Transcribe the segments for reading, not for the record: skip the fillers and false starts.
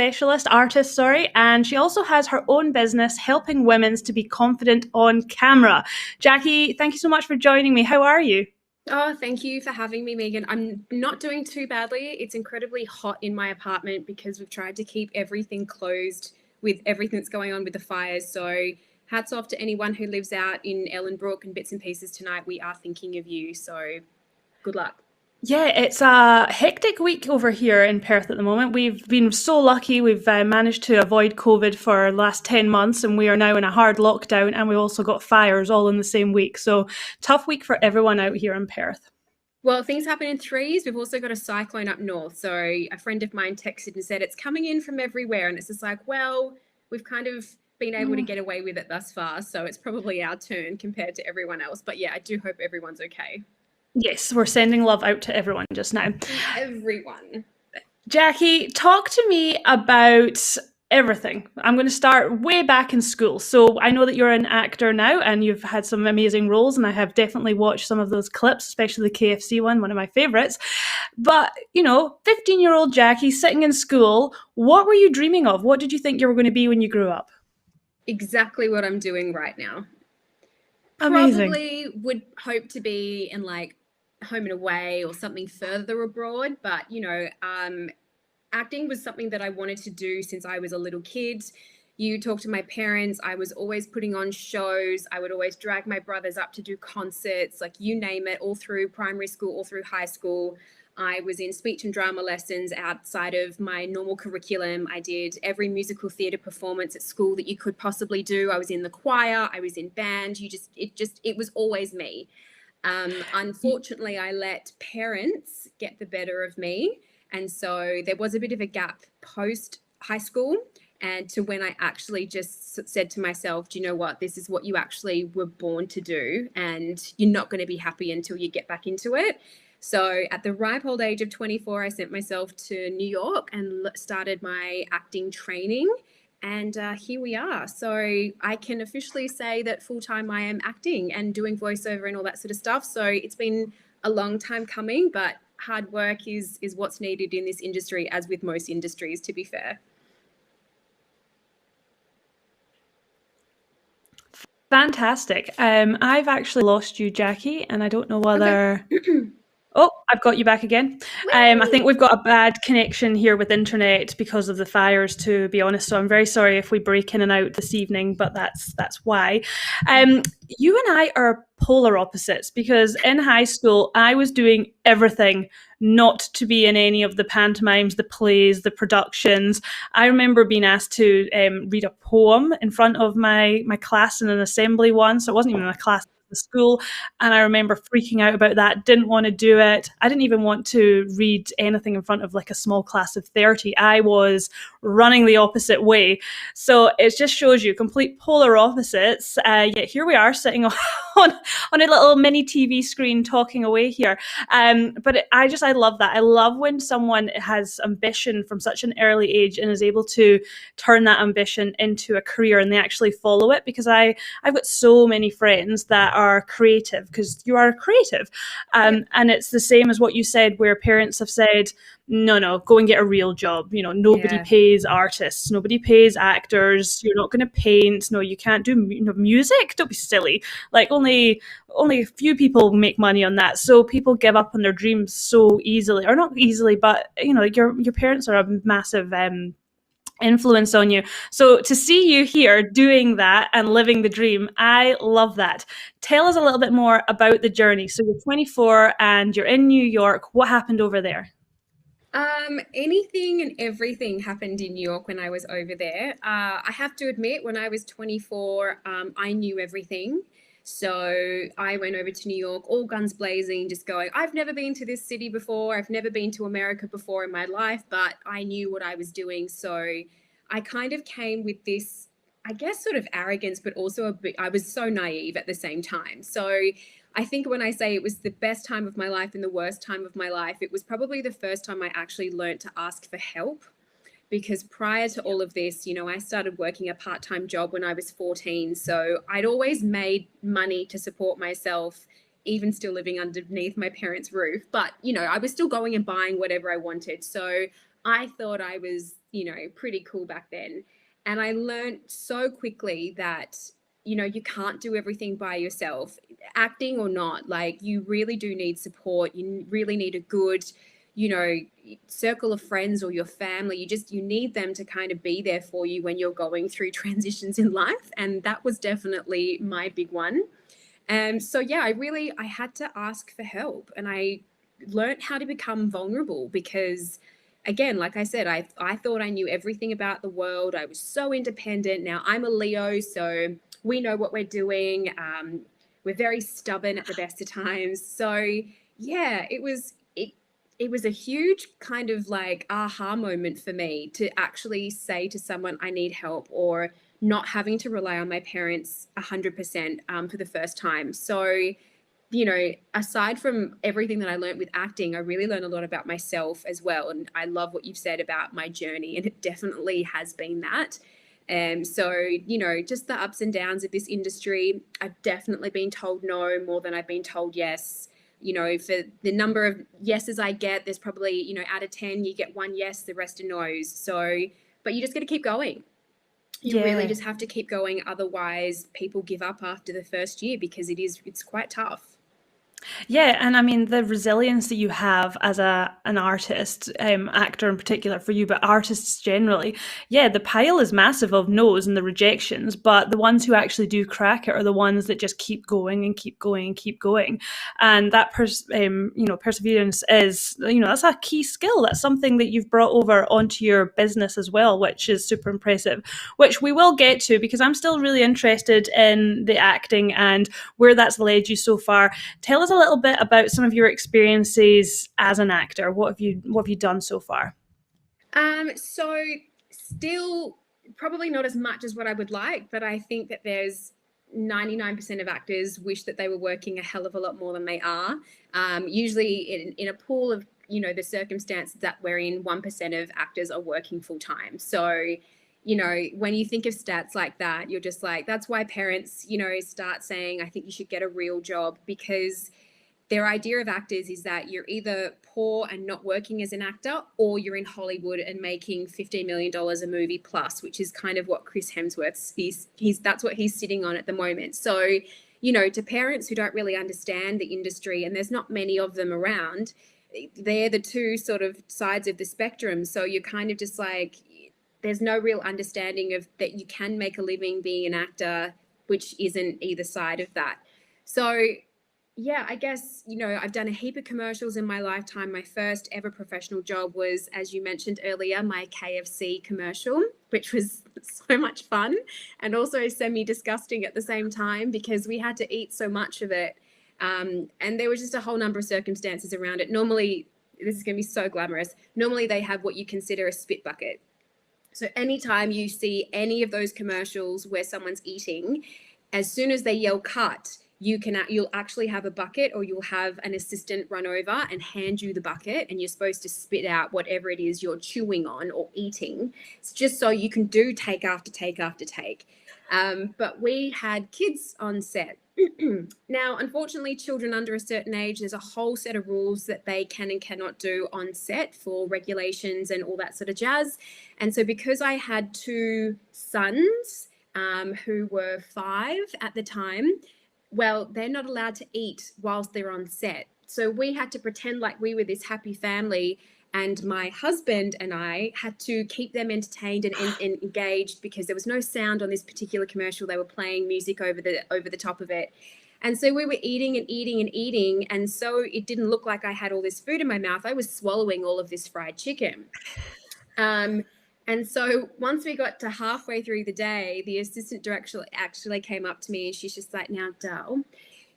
artist, and she also has her own business helping women to be confident on camera. Jacqui, thank you so much for joining me. How are you? Oh, thank you for having me, Megan. I'm not doing too badly. It's incredibly hot in my apartment because we've tried to keep everything closed with everything that's going on with the fires. So hats off to anyone who lives out in Ellenbrook and bits and pieces tonight. We are thinking of you. So good luck. Yeah, it's a hectic week over here in Perth at the moment. We've been so lucky. We've managed to avoid COVID for the last 10 months, and we are now in a hard lockdown, and we also got fires all in the same week. So tough week for everyone out here in Perth. Well, things happen in threes. We've also got a cyclone up north. So a friend of mine texted and said it's coming in from everywhere. And it's just like, well, we've kind of been able to get away with it thus far. So it's probably our turn compared to everyone else. But yeah, I do hope everyone's okay. Yes, we're sending love out to everyone just now. Everyone. Jacqui, talk to me about everything. I'm going to start way back in school. So I know that you're an actor now and you've had some amazing roles, and I have definitely watched some of those clips, especially the KFC one of my favorites. But, 15-year-old Jacqui sitting in school, what were you dreaming of? What did you think you were going to be when you grew up? Exactly what I'm doing right now. Amazing. Probably would hope to be in like Home and Away or something further abroad, but acting was something that I wanted to do since I was a little kid. You talk to my parents, I was always putting on shows. I would always drag my brothers up to do concerts, like you name it, all through primary school, all through high school. I was in speech and drama lessons outside of my normal curriculum. I did every musical theatre performance at school that you could possibly do. I was in the choir, I was in band. It was always me. Unfortunately, I let parents get the better of me. And so there was a bit of a gap post high school and to when I actually just said to myself, do you know what? This is what you actually were born to do, and you're not going to be happy until you get back into it. So at the ripe old age of 24, I sent myself to New York and started my acting training. And here we are. So I can officially say that full-time I am acting and doing voiceover and all that sort of stuff. So it's been a long time coming, but hard work is what's needed in this industry, as with most industries, to be fair. Fantastic. I've actually lost you, Jacqui, and I don't know whether... Okay. Oh, I've got you back again. I think we've got a bad connection here with internet because of the fires, to be honest. So I'm very sorry if we break in and out this evening, but that's why. You and I are polar opposites because in high school, I was doing everything not to be in any of the pantomimes, the plays, the productions. I remember being asked to read a poem in front of my class in an assembly once. So it wasn't even a class, the school, and I remember freaking out about that, didn't want to do it. I didn't even want to read anything in front of like a small class of 30. I was running the opposite way. So it just shows you complete polar opposites, yet here we are sitting on a little mini TV screen talking away here. But I love that. I love when someone has ambition from such an early age and is able to turn that ambition into a career and they actually follow it, because I've got so many friends that are creative, because you are creative. And it's the same as what you said, where parents have said, no, go and get a real job. Nobody pays artists, nobody pays actors. You're not going to paint. No, you can't do music. Don't be silly. Like only a few people make money on that. So people give up on their dreams so easily, or not easily, but your parents are a massive influence on you. So to see you here doing that and living the dream, I love that. Tell us a little bit more about the journey. So you're 24 and you're in New York. What happened over there? Anything and everything happened in New York when I was over there. I have to admit, when I was 24, I knew everything. So I went over to New York, all guns blazing, just going, I've never been to this city before. I've never been to America before in my life, but I knew what I was doing. So I kind of came with this, I guess, sort of arrogance, but also I was so naive at the same time. So I think when I say it was the best time of my life and the worst time of my life, it was probably the first time I actually learned to ask for help. Because prior to all of this, I started working a part-time job when I was 14. So I'd always made money to support myself, even still living underneath my parents' roof. But, I was still going and buying whatever I wanted. So I thought I was pretty cool back then. And I learned so quickly that, you can't do everything by yourself, acting or not. Like, you really do need support. You really need a good, you know, circle of friends or your family. You need them to kind of be there for you when you're going through transitions in life. And that was definitely my big one. So yeah, I had to ask for help, and I learned how to become vulnerable because, again, like I said, I thought I knew everything about the world. I was so independent. Now I'm a Leo, so we know what we're doing. We're very stubborn at the best of times. So yeah, it was a huge kind of like aha moment for me to actually say to someone, I need help, or not having to rely on my parents 100% for the first time. So, aside from everything that I learned with acting, I really learned a lot about myself as well. And I love what you've said about my journey, and it definitely has been that. So, just the ups and downs of this industry. I've definitely been told no more than I've been told yes. For the number of yeses I get, there's probably, out of 10, you get one yes, the rest are no's. So, but you just got to keep going. You really just have to keep going. Otherwise, people give up after the first year because it's quite tough. Yeah, and I mean the resilience that you have as an artist, actor in particular for you, but artists generally. Yeah, the pile is massive of no's and the rejections, but the ones who actually do crack it are the ones that just keep going and keep going and keep going. And that perseverance is, that's a key skill. That's something that you've brought over onto your business as well, which is super impressive. Which we will get to because I'm still really interested in the acting and where that's led you so far. Tell us a little bit about some of your experiences as an actor. What have you done so far? So still probably not as much as what I would like, but I think that there's 99% of actors wish that they were working a hell of a lot more than they are. Usually in a pool of, the circumstances that we're in, 1% of actors are working full time. So, when you think of stats like that, you're just like, that's why parents, start saying, I think you should get a real job, because their idea of actors is that you're either poor and not working as an actor, or you're in Hollywood and making $15 million a movie plus, which is kind of what Chris Hemsworth's, that's what he's sitting on at the moment. So, to parents who don't really understand the industry, and there's not many of them around, they're the two sort of sides of the spectrum. So you're kind of just like, there's no real understanding of that you can make a living being an actor, which isn't either side of that. So yeah, I guess, I've done a heap of commercials in my lifetime. My first ever professional job was, as you mentioned earlier, my KFC commercial, which was so much fun and also semi-disgusting at the same time because we had to eat so much of it. And there was just a whole number of circumstances around it. Normally, this is going to be so glamorous. Normally, they have what you consider a spit bucket. So anytime you see any of those commercials where someone's eating, as soon as they yell cut, you'll actually have a bucket, or you'll have an assistant run over and hand you the bucket, and you're supposed to spit out whatever it is you're chewing on or eating. It's just so you can do take after take after take. But we had kids on set. Now, unfortunately, children under a certain age, there's a whole set of rules that they can and cannot do on set for regulations and all that sort of jazz. And so because I had two sons who were 5 at the time, well, they're not allowed to eat whilst they're on set. So we had to pretend like we were this happy family, and my husband and I had to keep them entertained and engaged because there was no sound on this particular commercial. They were playing music over the top of it. And so we were eating and eating and eating. And so it didn't look like I had all this food in my mouth. I was swallowing all of this fried chicken. And so once we got to halfway through the day, the assistant director actually came up to me, and she's just like, now, Dal,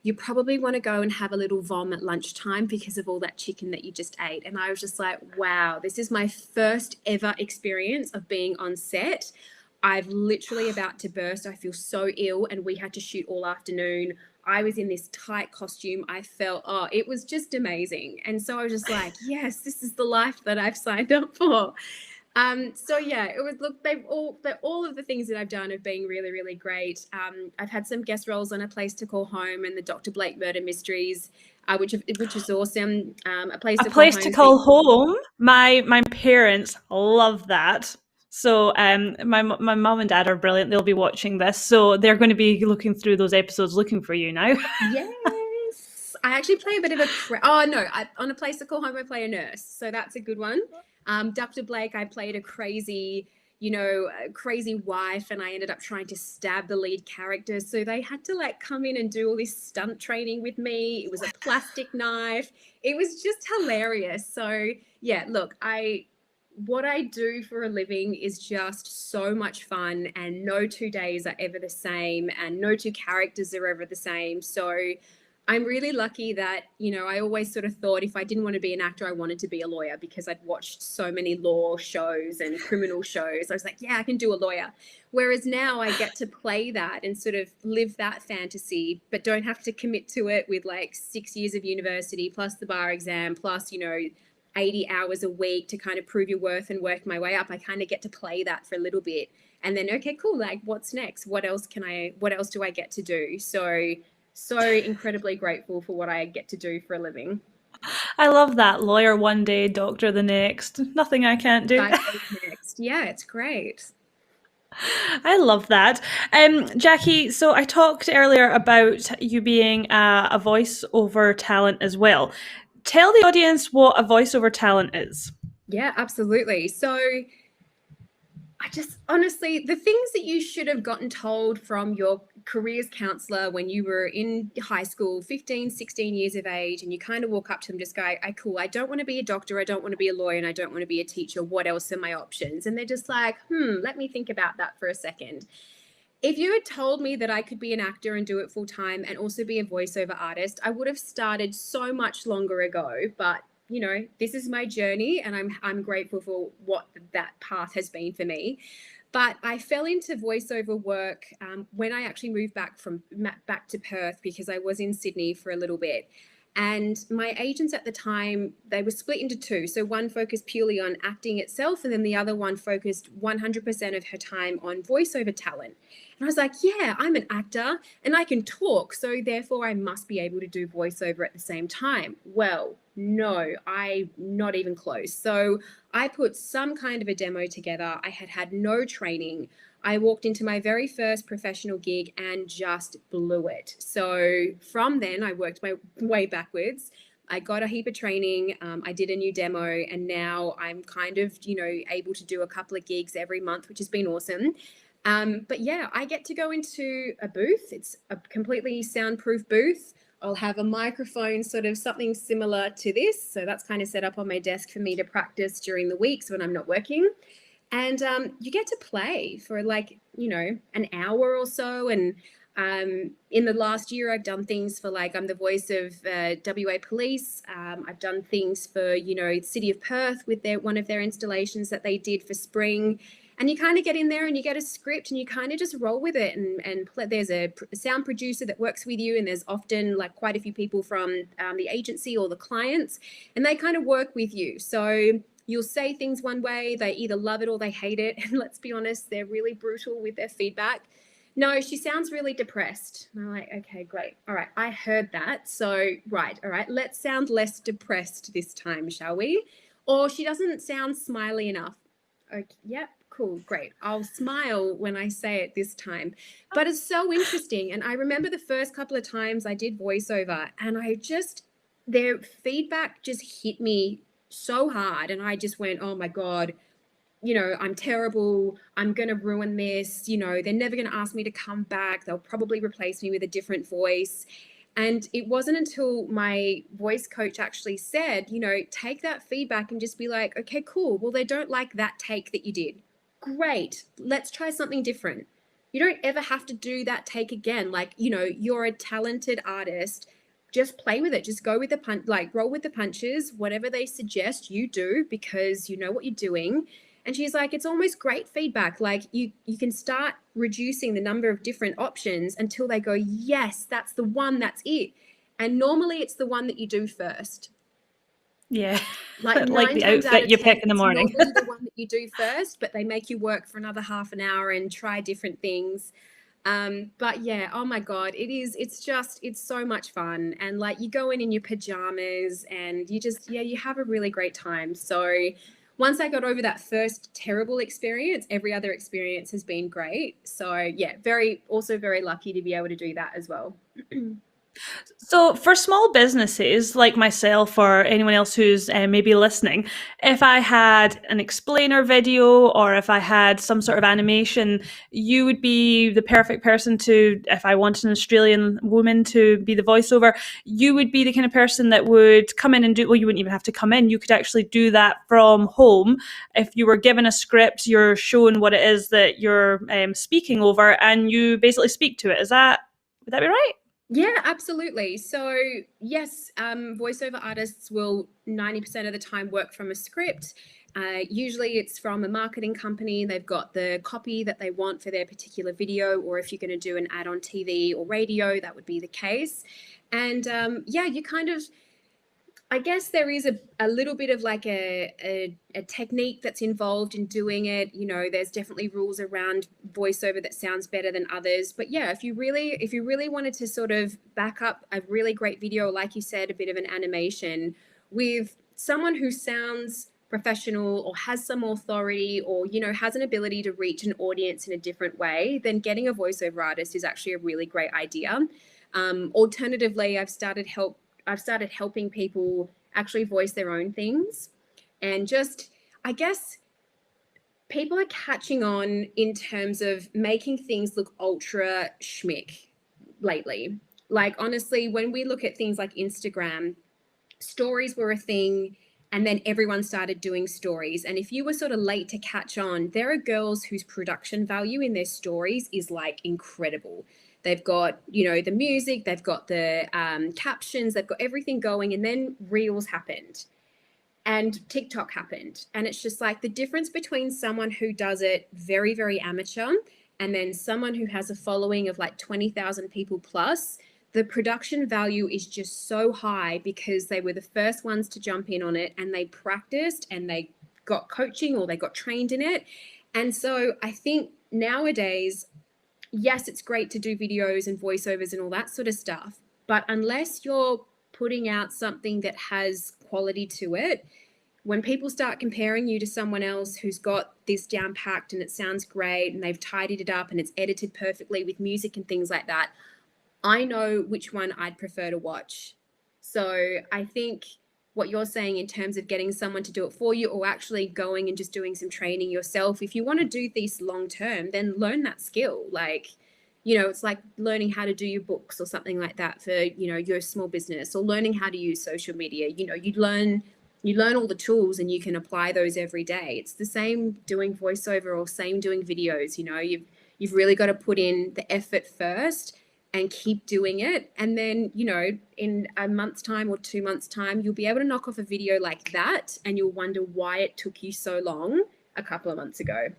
you probably want to go and have a little vom at lunchtime because of all that chicken that you just ate. And I was just like, wow, this is my first ever experience of being on set. I've literally about to burst. I feel so ill, and we had to shoot all afternoon. I was in this tight costume. I felt, it was just amazing. And so I was just like, yes, this is the life that I've signed up for. So yeah, it was, look, all of the things that I've done have been really, really great. I've had some guest roles on A Place to Call Home and the Dr. Blake Murder Mysteries, which is awesome. A Place to Call Call Home. My parents love that. So my mum and dad are brilliant. They'll be watching this, so they're going to be looking through those episodes, looking for you now. Yes. I actually play a bit of a on A Place to Call Home I play a nurse, so that's a good one. Dr. Blake, I played a crazy crazy wife, and I ended up trying to stab the lead character, so they had to like come in and do all this stunt training with me. It was a plastic knife. It was just hilarious. So yeah, look, what I do for a living is just so much fun, and no 2 days are ever the same, and no two characters are ever the same. So I'm really lucky that, I always sort of thought if I didn't want to be an actor, I wanted to be a lawyer, because I'd watched so many law shows and criminal shows. I was like, yeah, I can do a lawyer. Whereas now I get to play that and sort of live that fantasy, but don't have to commit to it with like 6 years of university plus the bar exam plus, 80 hours a week to kind of prove your worth and work my way up. I kind of get to play that for a little bit. And then, okay, cool. Like, what's next? What else do I get to do? So incredibly grateful for what I get to do for a living. I love that. Lawyer one day, doctor the next. Nothing I can't do. Next. Yeah, it's great. I love that. Jacqui, so I talked earlier about you being a voiceover talent as well. Tell the audience what a voiceover talent is. Yeah, absolutely. So I just honestly, the things that you should have gotten told from your careers counselor when you were in high school, 15, 16 years of age, and you kind of walk up to them, just go, cool, I don't want to be a doctor, I don't want to be a lawyer, and I don't want to be a teacher. What else are my options? And they're just like, let me think about that for a second. If you had told me that I could be an actor and do it full time and also be a voiceover artist, I would have started so much longer ago. But this is my journey, and I'm grateful for what that path has been for me. But I fell into voiceover work when I actually moved back to Perth, because I was in Sydney for a little bit. And my agents at the time, they were split into two. So one focused purely on acting itself, and then the other one focused 100% of her time on voiceover talent. And I was like, yeah, I'm an actor and I can talk, so therefore I must be able to do voiceover at the same time. Well, no, I'm not even close. So I put some kind of a demo together. I had no training. I walked into my very first professional gig and just blew it. So from then I worked my way backwards. I got a heap of training. I did a new demo, and now I'm kind of, able to do a couple of gigs every month, which has been awesome. But yeah, I get to go into a booth. It's a completely soundproof booth. I'll have a microphone, sort of something similar to this. So that's kind of set up on my desk for me to practice during the weeks when I'm not working. And you get to play for like, an hour or so. And in the last year, I've done things for like, I'm the voice of WA Police. I've done things for, City of Perth with one of their installations that they did for spring. And you kind of get in there and you get a script and you kind of just roll with it and play. There's a sound producer that works with you, and there's often like quite a few people from the agency or the clients, and they kind of work with you. So you'll say things one way, they either love it or they hate it. And let's be honest, they're really brutal with their feedback. No, she sounds really depressed. And I'm like, okay, great. All right, I heard that. So, right, all right, let's sound less depressed this time, shall we? Or she doesn't sound smiley enough. Okay, yep, cool, great. I'll smile when I say it this time. But it's so interesting. And I remember the first couple of times I did voiceover, and their feedback just hit me so hard. And I just went, oh my God, I'm terrible. I'm going to ruin this. They're never going to ask me to come back. They'll probably replace me with a different voice. And it wasn't until my voice coach actually said, take that feedback and just be like, okay, cool. Well, they don't like that take that you did. Great. Let's try something different. You don't ever have to do that take again. Like, you're a talented artist. Just play with it. Just go with roll with the punches. Whatever they suggest, you do, because you know what you're doing. And she's like, it's almost great feedback. Like you can start reducing the number of different options until they go, yes, that's the one, that's it. And normally it's the one that you do first. Yeah, like the outfit you pick in the morning. Normally the one that you do first, but they make you work for another half an hour and try different things. But yeah, oh my God, it's so much fun. And like you go in your pajamas and you have a really great time. So once I got over that first terrible experience, every other experience has been great. So yeah, very lucky to be able to do that as well. So, for small businesses like myself or anyone else who's maybe listening, if I had an explainer video or if I had some sort of animation, you would be the perfect person to, if I want an Australian woman to be the voiceover, you would be the kind of person that would come in and do, well, you wouldn't even have to come in. You could actually do that from home. If you were given a script, you're shown what it is that you're speaking over and you basically speak to it. Would that be right? Yeah, absolutely. So yes, voiceover artists will 90% of the time work from a script. Usually it's from a marketing company. They've got the copy that they want for their particular video, or if you're going to do an ad on TV or radio, that would be the case. And yeah, you kind of, I guess there is a little bit of like a technique that's involved in doing it. You know, there's definitely rules around voiceover that sounds better than others. But yeah, if you really wanted to sort of back up a really great video, like you said, a bit of an animation with someone who sounds professional or has some authority or, you know, has an ability to reach an audience in a different way, then getting a voiceover artist is actually a really great idea. Alternatively, I've started helping people actually voice their own things. And just, I guess, people are catching on in terms of making things look ultra schmick lately. Like, honestly, when we look at things like Instagram, stories were a thing. And then everyone started doing stories. And if you were sort of late to catch on, there are girls whose production value in their stories is like incredible. They've got, you know, the music, they've got the captions, they've got everything going. And then Reels happened and TikTok happened. And it's just like the difference between someone who does it very, very amateur and then someone who has a following of like 20,000 people plus. The production value is just so high because they were the first ones to jump in on it and they practiced and they got coaching or they got trained in it. And so I think nowadays, yes, it's great to do videos and voiceovers and all that sort of stuff. But unless you're putting out something that has quality to it, when people start comparing you to someone else who's got this down packed and it sounds great and they've tidied it up and it's edited perfectly with music and things like that, I know which one I'd prefer to watch. So I think what you're saying in terms of getting someone to do it for you or actually going and just doing some training yourself, if you want to do this long term, then learn that skill. Like, you know, it's like learning how to do your books or something like that for, you know, your small business, or learning how to use social media. You know, you learn all the tools and you can apply those every day. It's the same doing voiceover or same doing videos. You know, you've really got to put in the effort first and keep doing it. And then, you know, in a month's time or 2 months' time, you'll be able to knock off a video like that and you'll wonder why it took you so long a couple of months ago.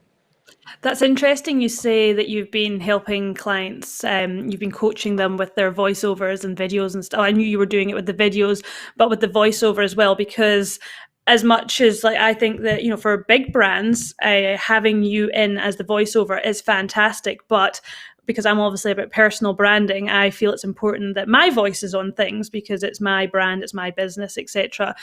That's interesting. You say that you've been helping clients, you've been coaching them with their voiceovers and videos and stuff. I knew you were doing it with the videos, but with the voiceover as well, because as much as like I think that, you know, for big brands, having you in as the voiceover is fantastic, but because I'm obviously about personal branding, I feel it's important that my voice is on things because it's my brand, it's my business, etc.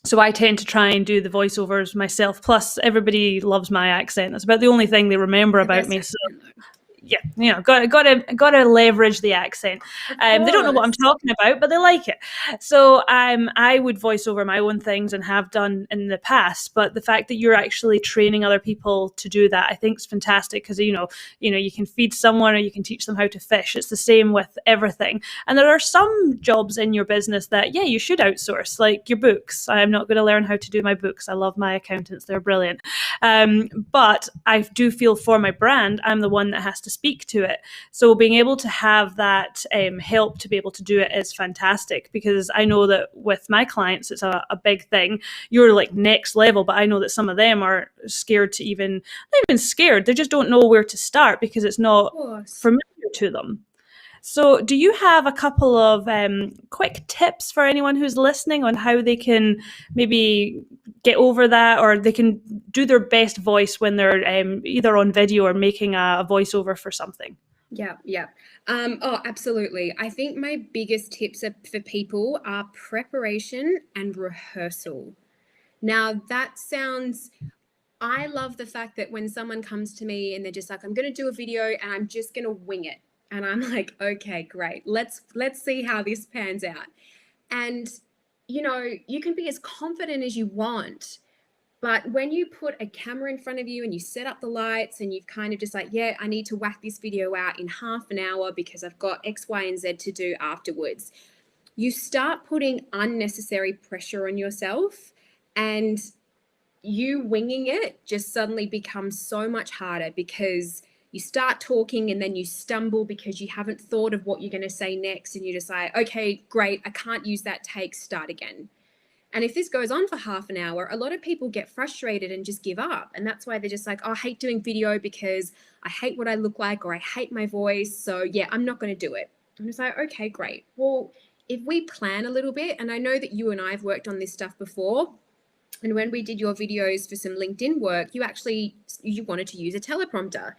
So I tend to try and do the voiceovers myself. Plus, everybody loves my accent. That's about the only thing they remember about me. So yeah, you know, got to leverage the accent. They don't know what I'm talking about, but they like it. So I would voice over my own things and have done in the past. But the fact that you're actually training other people to do that, I think is fantastic because you know, you can feed someone or you can teach them how to fish. It's the same with everything. And there are some jobs in your business that you should outsource, like your books. I'm not going to learn how to do my books. I love my accountants; they're brilliant. But I do feel for my brand, I'm the one that has to speak to it. So being able to have that help to be able to do it is fantastic, because I know that with my clients, it's a big thing. You're like next level, but I know that some of them are scared to not even scared. They just don't know where to start because it's not familiar to them. So do you have a couple of quick tips for anyone who's listening on how they can maybe get over that, or they can do their best voice when they're either on video or making a voiceover for something? Yeah. Oh, absolutely. I think my biggest tips for people are preparation and rehearsal. Now that sounds, I love the fact that when someone comes to me and they're just like, I'm going to do a video and I'm just going to wing it. And I'm like, okay, great. Let's see how this pans out. And, you know, you can be as confident as you want, but when you put a camera in front of you and you set up the lights and you've kind of just like, yeah, I need to whack this video out in half an hour because I've got X, Y, and Z to do afterwards, you start putting unnecessary pressure on yourself, and you winging it just suddenly becomes so much harder because you start talking and then you stumble because you haven't thought of what you're going to say next, and you just like, okay, great, I can't use that take, start again. And if this goes on for half an hour, a lot of people get frustrated and just give up. And that's why they're just like, oh, I hate doing video because I hate what I look like, or I hate my voice. So yeah, I'm not going to do it. I'm just like, okay, great. Well, if we plan a little bit, and I know that you and I have worked on this stuff before, and when we did your videos for some LinkedIn work, you wanted to use a teleprompter.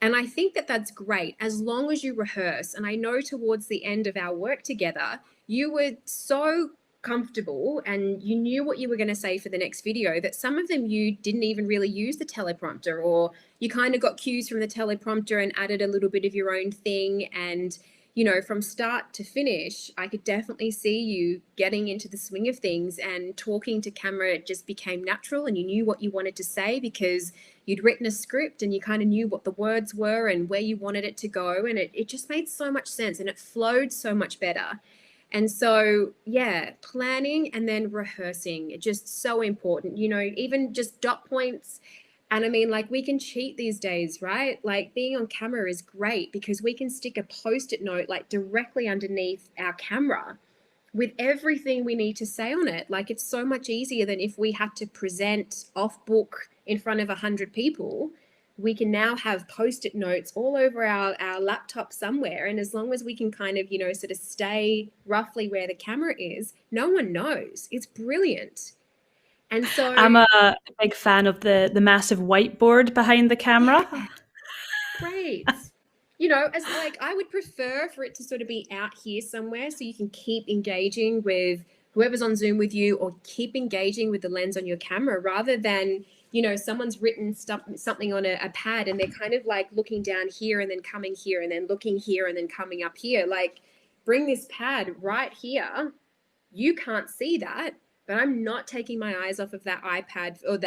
And I think that that's great as long as you rehearse. And I know towards the end of our work together, you were so comfortable and you knew what you were going to say for the next video that some of them you didn't even really use the teleprompter, or you kind of got cues from the teleprompter and added a little bit of your own thing. And you know, from start to finish, I could definitely see you getting into the swing of things, and talking to camera just became natural, and you knew what you wanted to say because you'd written a script and you kind of knew what the words were and where you wanted it to go. And it just made so much sense and it flowed so much better. And so, yeah, planning and then rehearsing, just so important, you know, even just dot points. And I mean, like, we can cheat these days, right? Like, being on camera is great because we can stick a post-it note like directly underneath our camera with everything we need to say on it. Like, it's so much easier than if we had to present off book in front of 100 people. We can now have post-it notes all over our laptop somewhere. And as long as we can kind of, you know, sort of stay roughly where the camera is, no one knows. It's brilliant. And so I'm a big fan of the massive whiteboard behind the camera. Yeah. Great. You know, as like, I would prefer for it to sort of be out here somewhere so you can keep engaging with whoever's on Zoom with you, or keep engaging with the lens on your camera, rather than, you know, someone's written something on a pad and they're kind of like looking down here and then coming here and then looking here and then coming up here. Like, bring this pad right here. You can't see that, but I'm not taking my eyes off of that iPad or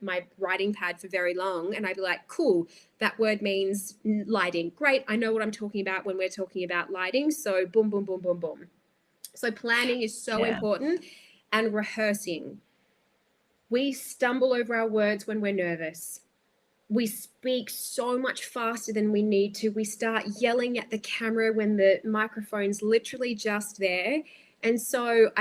my writing pad for very long. And I'd be like, cool, that word means lighting. Great, I know what I'm talking about when we're talking about lighting. So boom, boom, boom, boom, boom. So planning is so important, and rehearsing. We stumble over our words when we're nervous. We speak so much faster than we need to. We start yelling at the camera when the microphone's literally just there. And so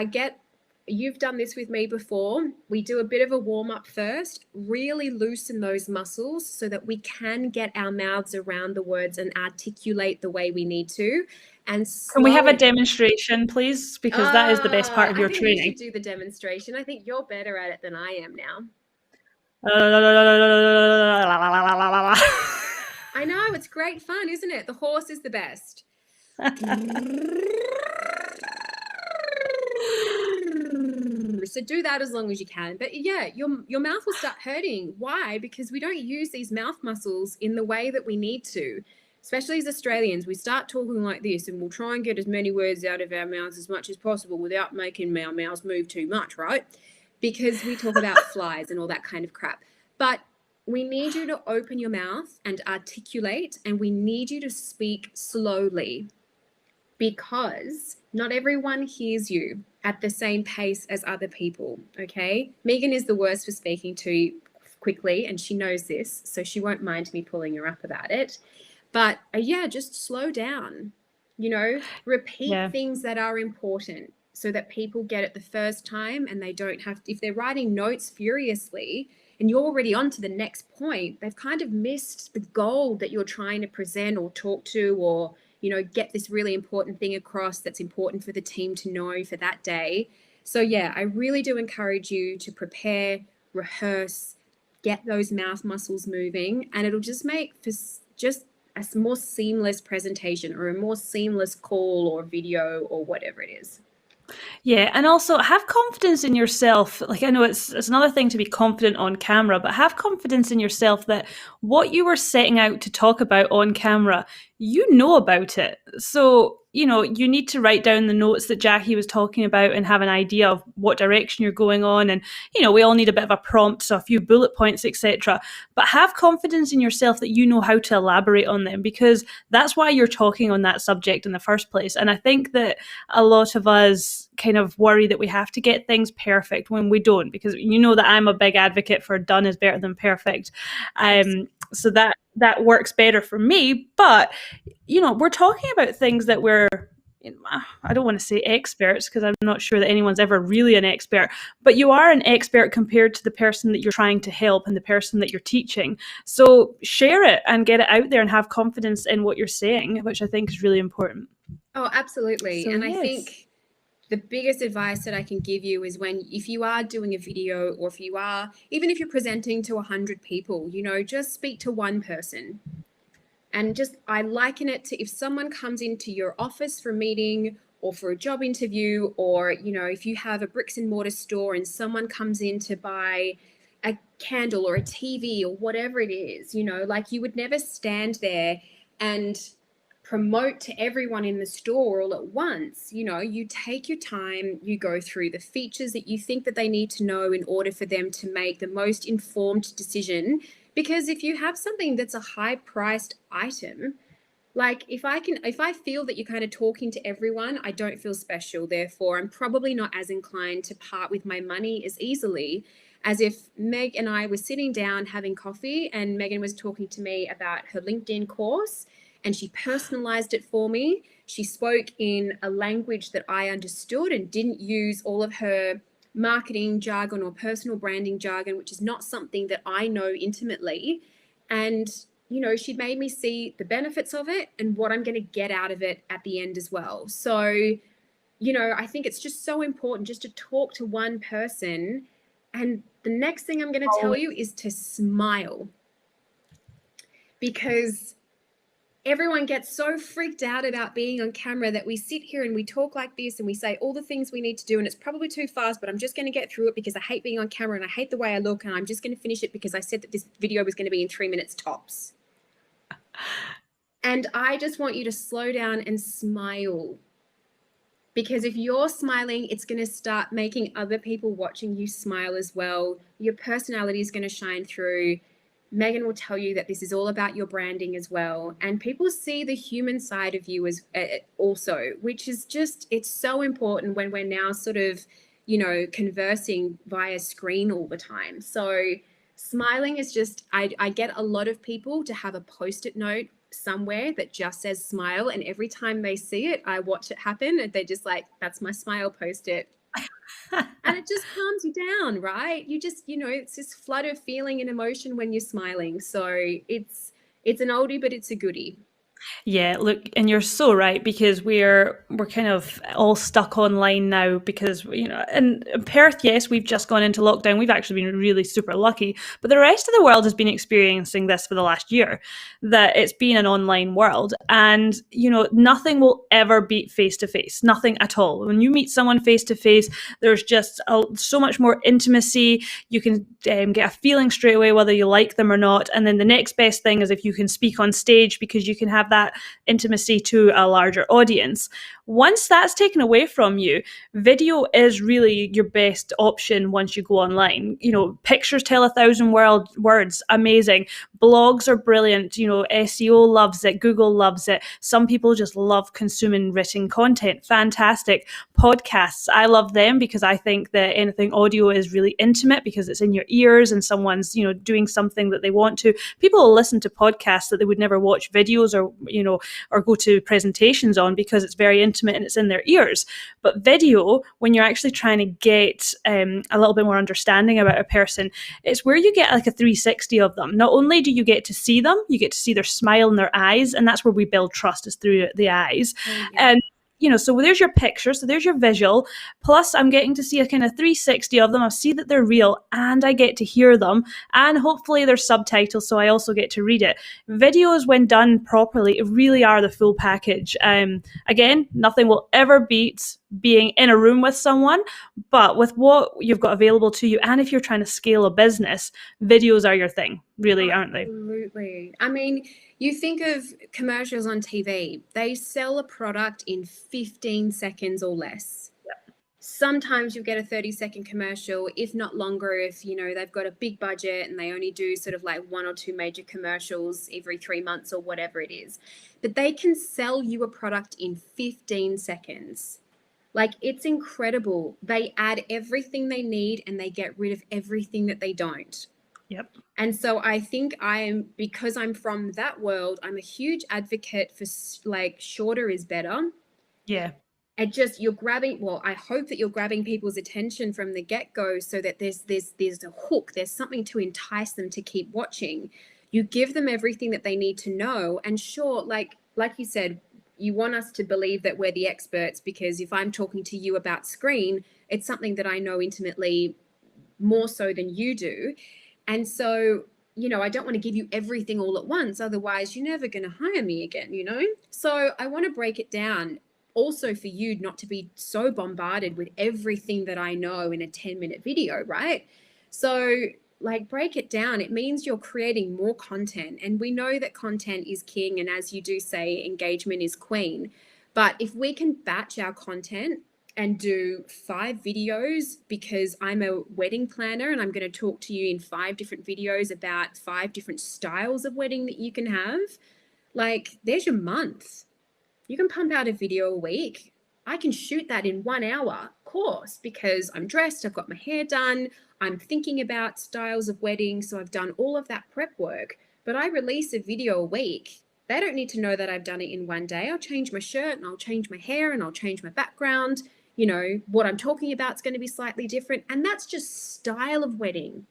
you've done this with me before. We do a bit of a warm up first, really loosen those muscles so that we can get our mouths around the words and articulate the way we need to. And can we have a demonstration, please? Because that is the best part of your training. I think you should do the demonstration. I think you're better at it than I am now. I know, it's great fun, isn't it? The horse is the best. So do that as long as you can. But yeah, your mouth will start hurting. Why? Because we don't use these mouth muscles in the way that we need to. Especially as Australians, we start talking like this and we'll try and get as many words out of our mouths as much as possible without making our mouths move too much, right? Because we talk about flies and all that kind of crap. But we need you to open your mouth and articulate, and we need you to speak slowly, because not everyone hears you at the same pace as other people, okay? Megan is the worst for speaking too quickly, and she knows this, so she won't mind me pulling her up about it. But yeah, just slow down, you know, repeat things that are important so that people get it the first time, and they don't have to, if they're writing notes furiously and you're already on to the next point, they've kind of missed the goal that you're trying to present or talk to, or, you know, get this really important thing across that's important for the team to know for that day. So yeah, I really do encourage you to prepare, rehearse, get those mouth muscles moving, and it'll just make for just a more seamless presentation or a more seamless call or video or whatever it is. Yeah, and also have confidence in yourself. Like I know it's another thing to be confident on camera, but have confidence in yourself that what you were setting out to talk about on camera, you know about it. So, you need to write down the notes that Jacqui was talking about and have an idea of what direction you're going on. And, we all need a bit of a prompt, so a few bullet points, etc. But have confidence in yourself that you know how to elaborate on them, because that's why you're talking on that subject in the first place. And I think that a lot of us kind of worry that we have to get things perfect when we don't, because that I'm a big advocate for done is better than perfect. So that works better for me. But we're talking about things that I don't want to say experts, because I'm not sure that anyone's ever really an expert, but you are an expert compared to the person that you're trying to help and the person that you're teaching. So share it and get it out there and have confidence in what you're saying, which I think is really important. Oh, absolutely. So, and yes. I think the biggest advice that I can give you is if you are doing a video, or even if you're presenting to 100 people, just speak to one person. And I liken it to if someone comes into your office for a meeting or for a job interview, or, if you have a bricks and mortar store and someone comes in to buy a candle or a TV or whatever it is, like you would never stand there and promote to everyone in the store all at once. You take your time, you go through the features that you think that they need to know in order for them to make the most informed decision. Because if you have something that's a high priced item, like if I feel that you're kind of talking to everyone, I don't feel special. Therefore, I'm probably not as inclined to part with my money as easily as if Meg and I were sitting down having coffee and Megan was talking to me about her LinkedIn course and she personalized it for me. She spoke in a language that I understood and didn't use all of her marketing jargon or personal branding jargon, which is not something that I know intimately. And, she made me see the benefits of it and what I'm going to get out of it at the end as well. So, I think it's just so important just to talk to one person. And the next thing I'm going to tell you is to smile, because everyone gets so freaked out about being on camera that we sit here and we talk like this and we say all the things we need to do, and it's probably too fast, but I'm just going to get through it because I hate being on camera and I hate the way I look, and I'm just going to finish it because I said that this video was going to be in 3 minutes tops. And I just want you to slow down and smile, because if you're smiling, it's going to start making other people watching you smile as well. Your personality is going to shine through. Megan will tell you that this is all about your branding as well. And people see the human side of you as also, which is it's so important when we're now sort of, conversing via screen all the time. So smiling is I get a lot of people to have a Post-it note somewhere that just says smile. And every time they see it, I watch it happen and they're just like, that's my smile Post-it. And it just calms you down, right? You just, it's this flood of feeling and emotion when you're smiling. So it's an oldie, but it's a goodie. Yeah, look, and you're so right, because we're kind of all stuck online now because, in Perth, yes, we've just gone into lockdown. We've actually been really super lucky, but the rest of the world has been experiencing this for the last year, that it's been an online world. And, nothing will ever beat face-to-face, nothing at all. When you meet someone face-to-face, there's just so much more intimacy. You can get a feeling straight away whether you like them or not. And then the next best thing is if you can speak on stage, because you can have that intimacy to a larger audience. Once that's taken away from you, video is really your best option once you go online. Pictures tell 1,000 words, amazing. Blogs are brilliant. SEO loves it. Google loves it. Some people just love consuming written content. Fantastic. Podcasts, I love them because I think that anything audio is really intimate because it's in your ears and someone's, doing something that they want to. People will listen to podcasts that they would never watch videos or go to presentations on because it's very intimate and it's in their ears. But video, when you're actually trying to get a little bit more understanding about a person, it's where you get like a 360 of them. Not only do you get to see them, you get to see their smile in their eyes, and that's where we build trust, is through the eyes. And so there's your picture, so there's your visual, plus I'm getting to see a kind of 360 of them. I see that they're real and I get to hear them, and hopefully there's subtitles, so I also get to read it. Videos, when done properly, really are the full package. Again, nothing will ever beat being in a room with someone, but with what you've got available to you, and if you're trying to scale a business, videos are your thing, really, aren't they? Absolutely. I mean, you think of commercials on TV, they sell a product in 15 seconds or less. Sometimes you'll get a 30-second commercial, if not longer, if they've got a big budget and they only do sort of like 1 or 2 major commercials every 3 months or whatever it is. But they can sell you a product in 15 seconds. Like, it's incredible. They add everything they need and they get rid of everything that they don't. Yep. And so I think because I'm from that world, I'm a huge advocate for like shorter is better. Yeah. And just I hope that you're grabbing people's attention from the get-go so that there's a hook, there's something to entice them to keep watching. You give them everything that they need to know. And sure, like you said, you want us to believe that we're the experts, because if I'm talking to you about screen, it's something that I know intimately more so than you do. And so, I don't want to give you everything all at once. Otherwise, you're never going to hire me again, So I want to break it down also for you not to be so bombarded with everything that I know in a 10-minute video, right? So like, break it down. It means you're creating more content. And we know that content is king. And as you do say, engagement is queen. But if we can batch our content and do 5 videos, because I'm a wedding planner and I'm going to talk to you in 5 different videos about 5 different styles of wedding that you can have, like, there's your month. You can pump out a video a week. I can shoot that in 1 hour, of course, because I'm dressed, I've got my hair done, I'm thinking about styles of weddings, so I've done all of that prep work. But I release a video a week. They don't need to know that I've done it in 1 day. I'll change my shirt and I'll change my hair and I'll change my background. What I'm talking about is going to be slightly different. And that's just style of wedding.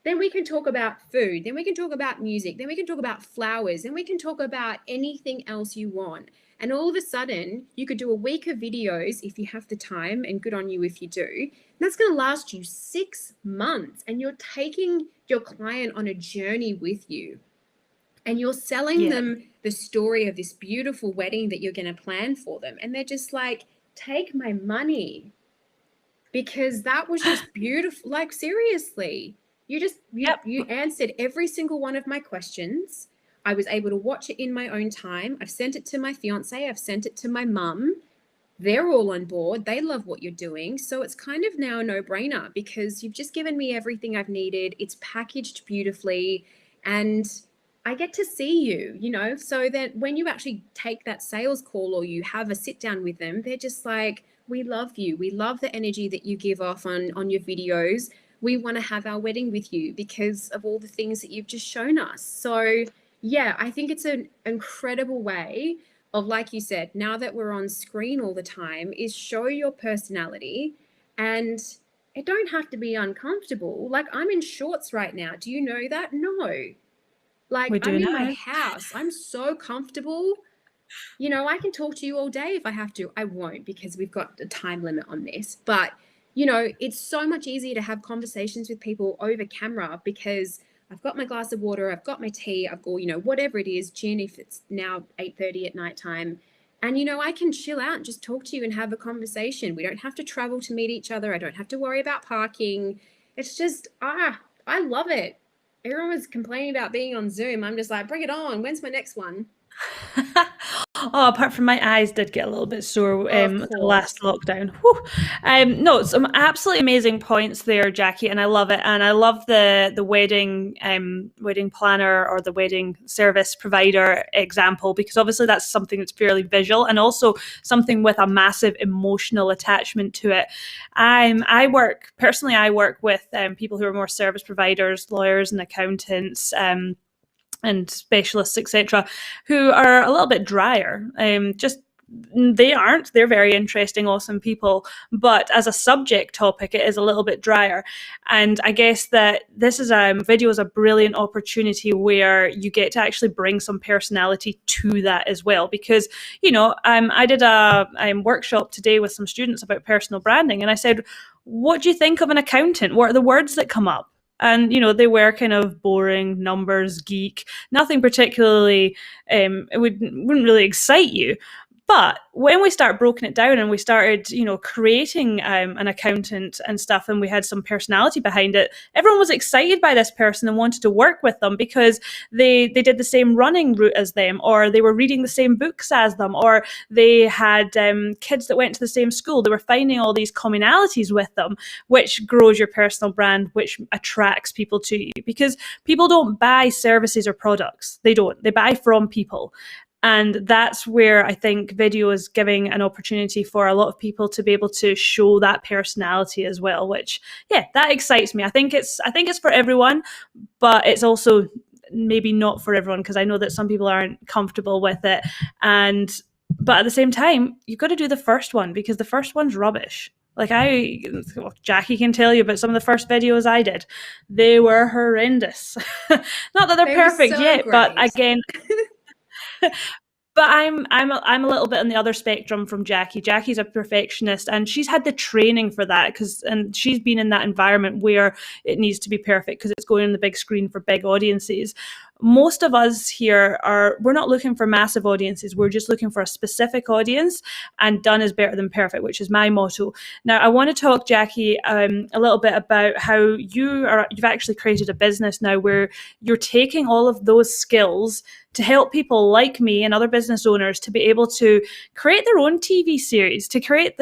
Then we can talk about food. Then we can talk about music. Then we can talk about flowers. Then we can talk about anything else you want. And all of a sudden, you could do a week of videos if you have the time, and good on you if you do. And that's going to last you 6 months. And you're taking your client on a journey with you. And you're selling them the story of this beautiful wedding that you're going to plan for them. And they're just like, take my money. Because that was just beautiful. Like, seriously. You answered every single one of my questions. I was able to watch it in my own time. I've sent it to my fiance. I've sent it to my mum. They're all on board. They love what you're doing. So it's kind of now a no-brainer, because you've just given me everything I've needed. It's packaged beautifully, and I get to see you, so that when you actually take that sales call or you have a sit down with them, they're just like, we love you. We love the energy that you give off on your videos. We want to have our wedding with you because of all the things that you've just shown us. So yeah, I think it's an incredible way of, like you said, now that we're on screen all the time, is show your personality. And it don't have to be uncomfortable. Like, I'm in shorts right now. Do you know that? No. Like, I'm in my house. I'm so comfortable. I can talk to you all day if I have to. I won't, because we've got a time limit on this. But, it's so much easier to have conversations with people over camera, because I've got my glass of water, I've got my tea, I've got, whatever it is, gin if it's now 8:30 at nighttime. And, I can chill out and just talk to you and have a conversation. We don't have to travel to meet each other. I don't have to worry about parking. It's just, I love it. Everyone was complaining about being on Zoom. I'm just like, bring it on. When's my next one? Apart from my eyes did get a little bit sore the last lockdown. No, some absolutely amazing points there, Jacqui, and I love it. And I love the wedding planner or the wedding service provider example, because obviously that's something that's fairly visual and also something with a massive emotional attachment to it. I work with people who are more service providers, lawyers and accountants, and specialists, etc., who are a little bit drier. They're very interesting, awesome people, but as a subject topic, it is a little bit drier. And I guess that this is video is a brilliant opportunity where you get to actually bring some personality to that as well. Because, I did a workshop today with some students about personal branding, and I said, what do you think of an accountant? What are the words that come up? And, they were kind of boring, numbers, geek, nothing particularly, it wouldn't really excite you. But when we started broken it down and we started, creating an accountant and stuff, and we had some personality behind it, everyone was excited by this person and wanted to work with them because they did the same running route as them, or they were reading the same books as them, or they had kids that went to the same school. They were finding all these commonalities with them, which grows your personal brand, which attracts people to you, because people don't buy services or products. They don't. They buy from people. And that's where I think video is giving an opportunity for a lot of people to be able to show that personality as well, which, yeah, that excites me. I think it's for everyone, but it's also maybe not for everyone, because I know that some people aren't comfortable with it. But at the same time, you've got to do the first one, because the first one's rubbish. Like Jacqui can tell you about some of the first videos I did. They were horrendous. Not that they're perfect yet, but again, but I'm a little bit on the other spectrum from Jacqui. Jacqui's a perfectionist, and she's had the training for that, and she's been in that environment where it needs to be perfect because it's going on the big screen for big audiences. Most of us here we're not looking for massive audiences. We're just looking for a specific audience, and done is better than perfect, which is my motto. Now, I want to talk, Jacqui, a little bit about how you've actually created a business now where you're taking all of those skills to help people like me and other business owners to be able to create their own TV series, to create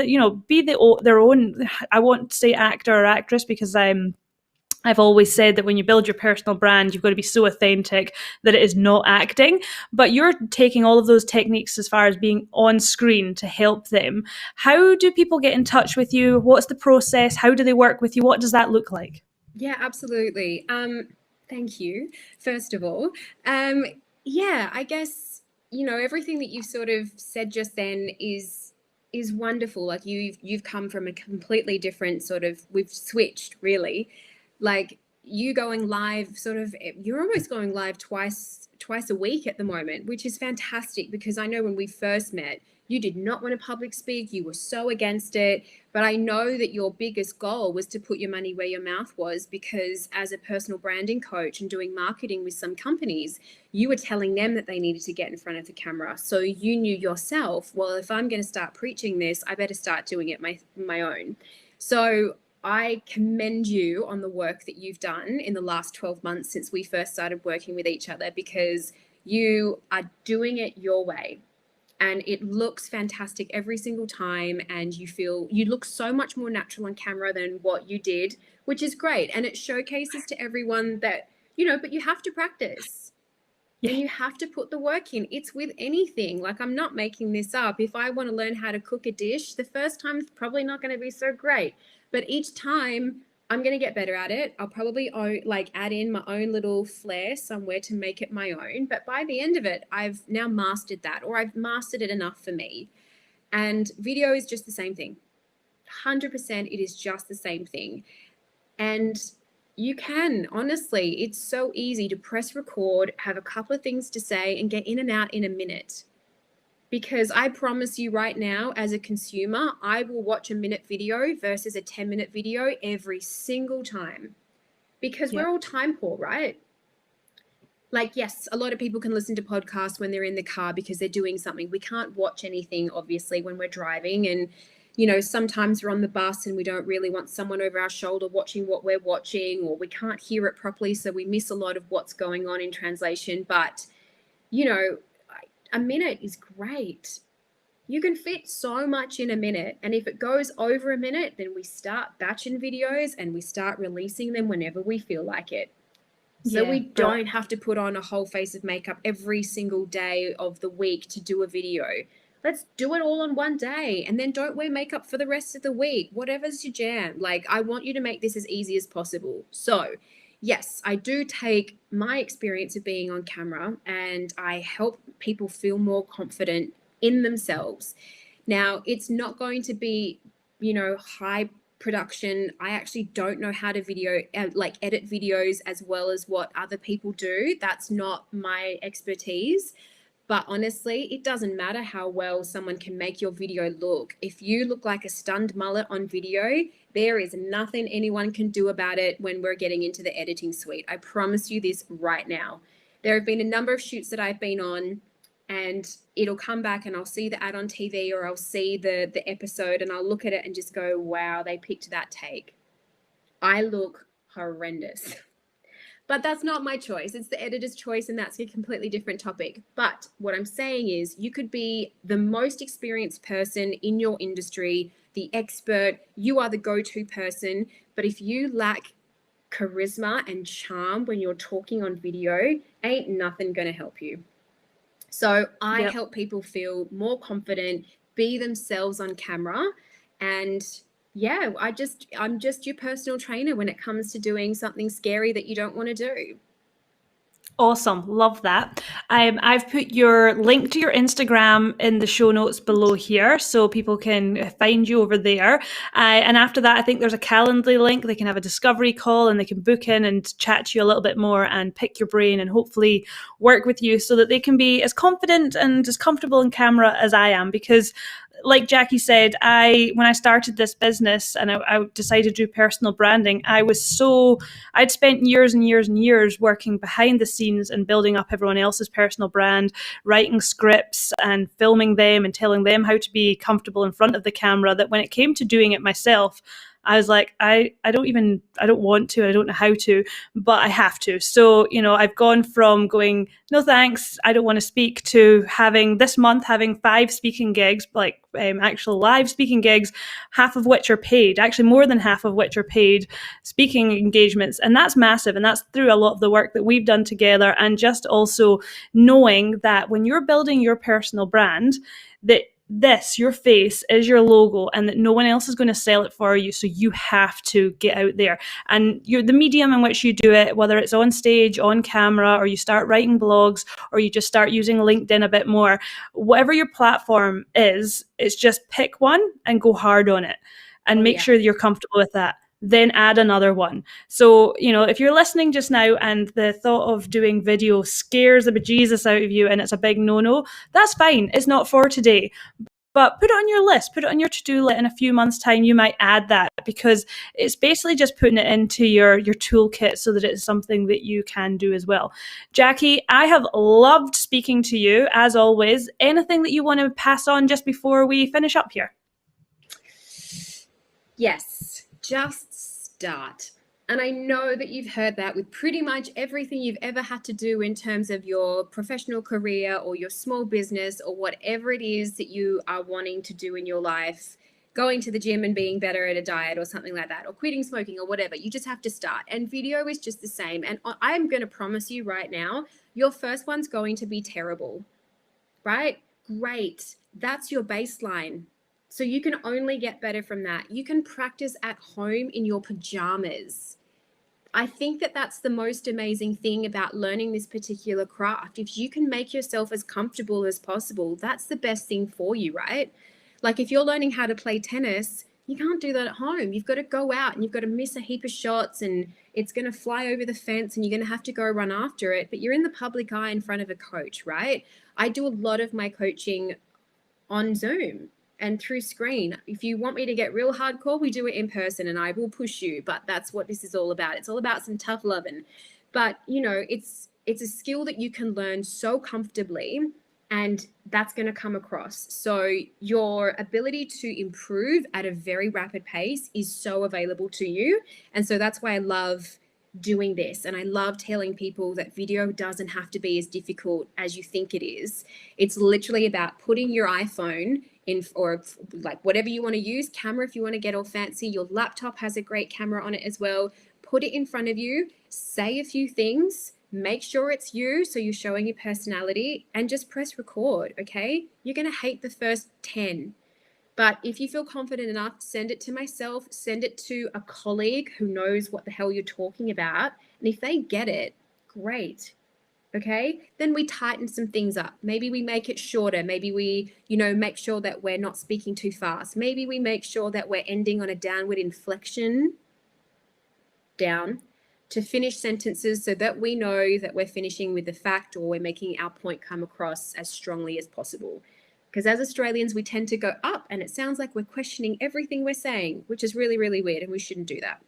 be their own, I won't say actor or actress, because I've always said that when you build your personal brand, you've got to be so authentic that it is not acting. But you're taking all of those techniques as far as being on screen to help them. How do people get in touch with you? What's the process? How do they work with you? What does that look like? Yeah, absolutely. Thank you, first of all. Yeah, I guess, everything that you sort of said just then is wonderful. Like you've come from a completely different sort of, we've switched really. Like you going live you're almost going live twice a week at the moment, which is fantastic, because I know when we first met, you did not want to public speak. You were so against it. But I know that your biggest goal was to put your money where your mouth was, because as a personal branding coach and doing marketing with some companies, you were telling them that they needed to get in front of the camera. So you knew yourself, well, if I'm going to start preaching this, I better start doing it my own. So I commend you on the work that you've done in the last 12 months since we first started working with each other, because you are doing it your way. And it looks fantastic every single time, and you look so much more natural on camera than what you did, which is great. And it showcases to everyone that, but you have to practice. Yeah. And you have to put the work in. It's with anything. Like, I'm not making this up. If I want to learn how to cook a dish, the first time is probably not going to be so great. But each time I'm going to get better at it. I'll probably add in my own little flair somewhere to make it my own. But by the end of it, I've now mastered that, or I've mastered it enough for me. And video is just the same thing. 100% it is just the same thing. And you can, honestly, it's so easy to press record, have a couple of things to say, and get in and out in a minute. Because I promise you right now, as a consumer, I will watch a minute video versus a 10-minute video every single time. Because we're all time poor, right? Like, yes, a lot of people can listen to podcasts when they're in the car because they're doing something. We can't watch anything, obviously, when we're driving. And, sometimes we're on the bus and we don't really want someone over our shoulder watching what we're watching, or we can't hear it properly, so we miss a lot of what's going on in translation. But, a minute is great. You can fit so much in a minute. And if it goes over a minute, then we start batching videos and we start releasing them whenever we feel like it. So we don't have to put on a whole face of makeup every single day of the week to do a video. Let's do it all on one day, and then don't wear makeup for the rest of the week. Whatever's your jam. Like, I want you to make this as easy as possible. So yes, I do take my experience of being on camera and I help people feel more confident in themselves. Now, it's not going to be, high production. I actually don't know how to edit videos as well as what other people do. That's not my expertise. But honestly, it doesn't matter how well someone can make your video look. If you look like a stunned mullet on video, there is nothing anyone can do about it when we're getting into the editing suite. I promise you this right now. There have been a number of shoots that I've been on and it'll come back and I'll see the ad on TV, or I'll see the episode and I'll look at it and just go, wow, they picked that take. I look horrendous. But that's not my choice. It's the editor's choice, and that's a completely different topic. But what I'm saying is you could be the most experienced person in your industry, the expert, you are the go-to person. But if you lack charisma and charm when you're talking on video, ain't nothing going to help you. So I help people feel more confident, be themselves on camera, and yeah, I'm just your personal trainer when it comes to doing something scary that you don't want to do. Awesome. Love that. I've put your link to your Instagram in the show notes below here so people can find you over there. And after that, I think there's a Calendly link. They can have a discovery call and they can book in and chat to you a little bit more and pick your brain and hopefully work with you so that they can be as confident and as comfortable in camera as I am. Because like Jacqui said, when I started this business and I decided to do personal branding, I'd spent years and years and years working behind the scenes and building up everyone else's personal brand, writing scripts and filming them and telling them how to be comfortable in front of the camera, that when it came to doing it myself, I was like, I don't want to, I don't know how to, but I have to. So, I've gone from going, no thanks, I don't want to speak, to having 5 speaking gigs, like actual live speaking gigs, half of which are paid, actually more than half of which are paid speaking engagements. And that's massive. And that's through a lot of the work that we've done together. And just also knowing that when you're building your personal brand, that your face is your logo and that no one else is going to sell it for you. So you have to get out there, and the medium in which you do it, whether it's on stage, on camera, or you start writing blogs, or you just start using LinkedIn a bit more, whatever your platform is, it's just pick one and go hard on it and make sure that you're comfortable with that. Then add another one. So, if you're listening just now and the thought of doing video scares the bejesus out of you and it's a big no-no, that's fine. It's not for today. But put it on your list, put it on your to-do list. In a few months' time, you might add that, because it's basically just putting it into your toolkit so that it's something that you can do as well. Jacqui, I have loved speaking to you, as always. Anything that you want to pass on just before we finish up here? Yes, just start. And I know that you've heard that with pretty much everything you've ever had to do in terms of your professional career or your small business or whatever it is that you are wanting to do in your life, going to the gym and being better at a diet or something like that, or quitting smoking or whatever. You just have to start. And video is just the same. And I'm going to promise you right now, your first one's going to be terrible, right? Great. That's your baseline. So you can only get better from that. You can practice at home in your pajamas. I think that that's the most amazing thing about learning this particular craft. If you can make yourself as comfortable as possible, that's the best thing for you, right? Like if you're learning how to play tennis, you can't do that at home. You've got to go out and you've got to miss a heap of shots and it's going to fly over the fence and you're going to have to go run after it. But you're in the public eye in front of a coach, right? I do a lot of my coaching on Zoom and through screen. If you want me to get real hardcore, we do it in person and I will push you, but that's what this is all about. It's all about some tough loving. But it's a skill that you can learn so comfortably, and that's going to come across. So your ability to improve at a very rapid pace is so available to you. And so that's why I love doing this. And I love telling people that video doesn't have to be as difficult as you think it is. It's literally about putting your iPhone in, or like whatever you want to use, camera if you want to get all fancy. Your laptop has a great camera on it as well. Put it in front of you, say a few things, make sure it's you, so you're showing your personality, and just press record, okay? You're going to hate the first 10. But if you feel confident enough, send it to myself, send it to a colleague who knows what the hell you're talking about. And if they get it, great. Okay, then we tighten some things up. Maybe we make it shorter. Maybe we, make sure that we're not speaking too fast. Maybe we make sure that we're ending on a downward inflection, down, to finish sentences so that we know that we're finishing with the fact, or we're making our point come across as strongly as possible. Because as Australians, we tend to go up and it sounds like we're questioning everything we're saying, which is really, really weird, and we shouldn't do that.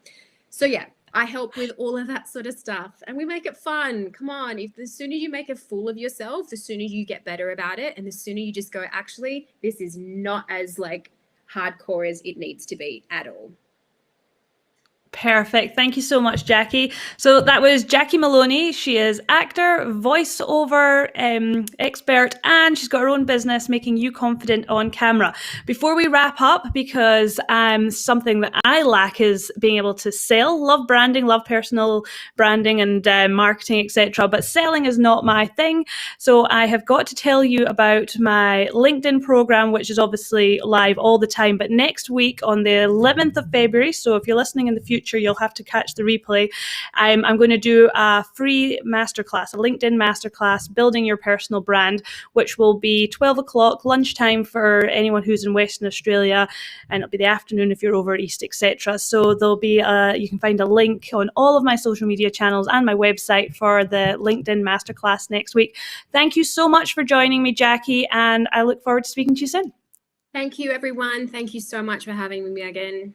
So yeah, I help with all of that sort of stuff, and we make it fun. Come on, if the sooner you make a fool of yourself, the sooner you get better about it, and the sooner you just go, actually, this is not as like hardcore as it needs to be at all. Perfect. Thank you so much, Jacqui. So that was Jacqui Maloney. She is actor, voiceover expert, and she's got her own business, Making You Confident on Camera. Before we wrap up, because something that I lack is being able to sell. Love branding, love personal branding and marketing, etc. But selling is not my thing. So I have got to tell you about my LinkedIn program, which is obviously live all the time. But next week on the 11th of February, so if you're listening in the future, you'll have to catch the replay. I'm going to do a free masterclass, a LinkedIn masterclass, building your personal brand, which will be 12 o'clock lunchtime for anyone who's in Western Australia, and it'll be the afternoon if you're over east, etc. So there'll be you can find a link on all of my social media channels and my website for the LinkedIn masterclass next week. Thank you so much for joining me, Jacqui, and I look forward to speaking to you soon. Thank you, everyone. Thank you so much for having me again.